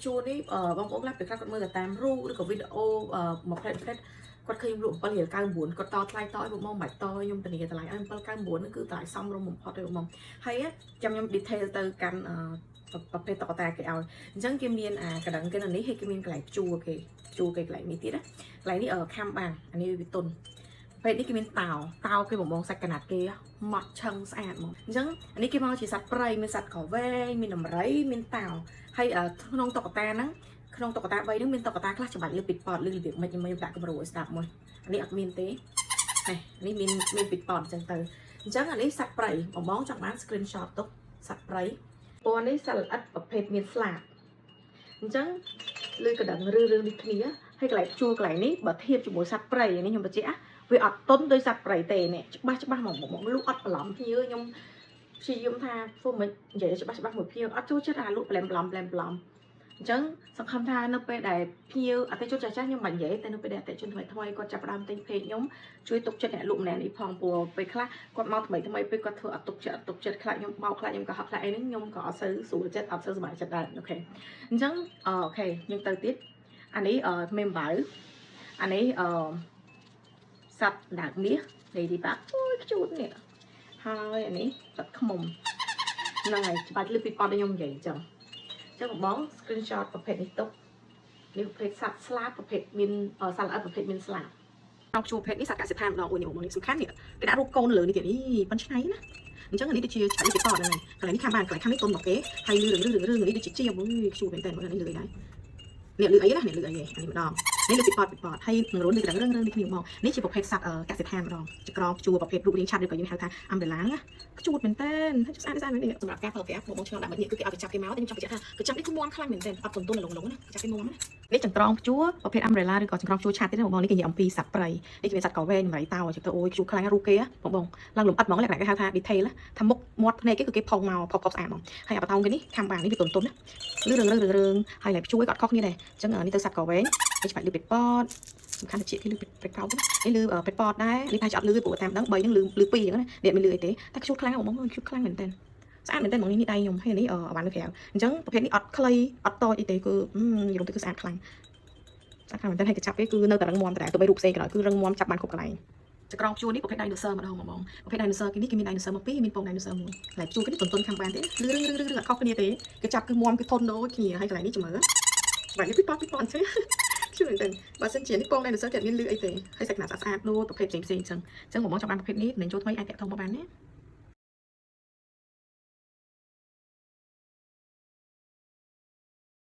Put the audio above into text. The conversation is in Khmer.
ជួននេះបងប្អូនខ្លះពេលខ្លះគាត់មើលតាមរូបឬក៏វីដេអូមកផ្លែគាត់ឃើញលក់7.99គាត់តថ្លៃតឲ្យបងមិនបាច់តខ្ញុំធានាតម្លៃឲ្យ7.99ហ្នឹងគឺតម្លៃសមរម្យបំផុតទេបងហើយចាំខ្ញុំ detail ទៅកាន់ប្រភេទតុក្កតាគេឲ្យអញ្ចឹងគេមានកណ្ដឹងគេនៅនេះហើយគេមានកន្លែងជួគេកន្លែងនេះទៀតណាកន្លែងនេះខាំបានអានេះវាទុនពេលនេះគេមានតោគេបងសាច់កណាត់គេម៉ត់ឆឹងស្អាតហ្មងអញ្ចឹងអានេះគេមកជាសត្វព្រៃមានសត្វក្រវែងមានដំរីមានតោហើយក្នុងតុក្កតាហ្នឹងក្នុងតុក្កតា3ហ្នឹងមានតុក្កតាខ្លះច្បាច់លើពីតឬរបៀបមិនខ្ញុំដាក់គំរូឲ្យស្ដាប់មួយអានេះអត់មានទេនេះមានពីតអញ្ចឹងទៅអញ្ចឹងអានេះសត្វព្រៃបងចង់បាន screenshot ទុកសត្វព្រៃពណ៌នេះសត្វល្អិតប្រភេទមានស្លាបអញ្ចឹងលើកណ្ដឹងរឿងនេះគ្នាហើយកន្លែងជួលកន្លែងនេះបើធៀបជាមួយសត្វព្រៃនេះខ្ញុំបញ្ជាក់វាអត់ទុនដោយសត្វព្រៃទេនេះច្បាស់មកលក់អត់បន្លំភ្ញៀវខ្ញុំព្យាយាមថាធ្វើមិននិយាយច្បាស់មួយភ្ញៀវអត់ចូលចិត្តអាលក់ប្លែមអញ្ចឹងសង្ឃឹមថានៅពេលដែលភ្ញៀវអតិថិជនចាស់ខ្ញុំមិននិយាយតែនៅពេលដែលអតិថិជនថ្មីគាត់ចាប់ផ្ដើមទិញពេកខ្ញុំជួយទុកចិត្តអ្នកលក់ម្នាក់នេះផងព្រោះពេលខ្លះគាត់មកថ្មីពេលគាត់ធ្វើអត់ទុកចិត្តខ្លាចខ្ញុំបោកខ្លាចខ្ញុំក៏ហត់ខ្លាចអីហ្នឹងខ្ញុំក៏អត់សូវស្រួលចិត្តអត់សូវសប្បាយចិត្តដែរអូខេអញ្ចឹងអូខេយើងទៅទៀតអានេះមេមបាវអានេះសត្វដើកមាស Ladybug អូយខ្ជូតនេះហើយអានេះសត្វឃ្មុំហ្នឹងហើយច្បាច់លើពីប៉តខ្ញុំនិយាយអញ្ចឹងបង screenshot ប្រភេទនេះទុកនេះប្រភេទសត្វស្លាបប្រភេទមានសត្វល្អិតប្រភេទមានស្លាបក្នុងជួរប្រភេទនេះសត្វកសិដ្ឋានម្ដងអូននេះសំខាន់នេះគេដាក់រូបកូនលើនេះទៀតប៉ុនឆ្នៃណាអញ្ចឹងអានេះដូចជាច្បាច់ពីប៉តហ្នឹងហើយកន្លែងនេះខាងបានកន្លែងខាងនេះទុនមកគេហើយរឿងនេះដូចជាជាអូយខ្ជូតមែនតើមើលនេះលឿនហើយនេះលឿនអីណានេះលឿនអីអានេះម្ដងនេះលើពីប៉តហើយនឹងរុននេះកណ្ដឹងរឿងនេះគ្នាមកនេះជាប្រភេទសត្វកសិដ្ឋានម្ដងចក្រមជួរប្រភេទរូបរាងឆាប់ឬក៏យើងហៅថា umbrella ណាខ្ជូតមែនតើស្អាតនេះសម្រាប់ការប្រើប្រាស់បងឆ្លងដាក់មកនេះគឺគេឲ្យទៅចាប់គេមកតែខ្ញុំចង់បញ្ជាក់ថាគឺចាប់នេះគឺមាន់ខ្លាំងមែនតើអត់ទុនលងណាចាប់គេមាន់ណានេះចង្ក្រងជួរប្រភេទ umbrella ឬក៏ចង្ក្រងជួរឆាតទៀតបងនេះគេនិយាយអំពីសត្វព្រៃនេះគេមានសត្វកោវែងម្រៃតោទៅអូយខ្ជូតខ្លាំងរូបគេបងឡើងលំអិតហ្មងលក្ខណៈគេហៅថា detail ថាមុខមាត់ភ្នែកគេគឺគេផុសមកផុសស្អាតហ្មងហើយអាបតោងគេនេះខាំបាននេះវាទុនណារឿងហើយlạiជួយក៏អត់ខុសគ្នាដែរអញ្ចឹងនេះទៅសត្វកោវែងនេះច្បាច់លឺពេតប៉តសំខាន់តែជាគេលឺពេតកោនេះលឺពេតប៉តដែរនេះថាចអត់លឺព្រោះតាមដឹង3ហ្នឹងលឺ2អញ្ចឹងណាអ្នកមិនលឺអីទេតែខ្ជូតខ្លាំងបងខ្ជូតខ្លាំងមែនតើស្អាតមែនតើហ្មងនេះដៃខ្ញុំហើយនេះអវ៉ាន់នៅក្រៅអញ្ចឹងប្រភេទនេះអត់ខ្លីអត់តូចអីទេគឺនិយាយទៅគឺស្អាតខ្លាំងមែនតើហើយកញ្ចប់គេគឺនៅតែរឹងមាំតែទៅបីរូបផ្សេងក្រោយគឺរឹងមាំចាប់បានគ្រប់កន្លែងចក្រងជួរនេះប្រភេទ dinosaur ម្ដងបងប្រភេទ dinosaur គេនេះគេមាន dinosaur មកពីរមានពង dinosaur មួយកន្លែងជួរគេនេះទុនខាងបានទេរឿងអត់ខុសគ្នាទេគេចាប់គឺមាំគឺធន់ដូចគ្នាហើយកន្លែងនេះចាំមើលបាច់នេះពីប៉អញ្ចឹងជឿមែនតើបើសិនជានេះពង dinosaur គេអត់មានលឺអីទេហើយសាច់ខ្នាតស្អាតដូចប្រភេទផ្សេងអញ្ចឹងបងចង់បានប្រភេទនេះនឹងចូលថ្មីអាចតាក់ទងមកបានណា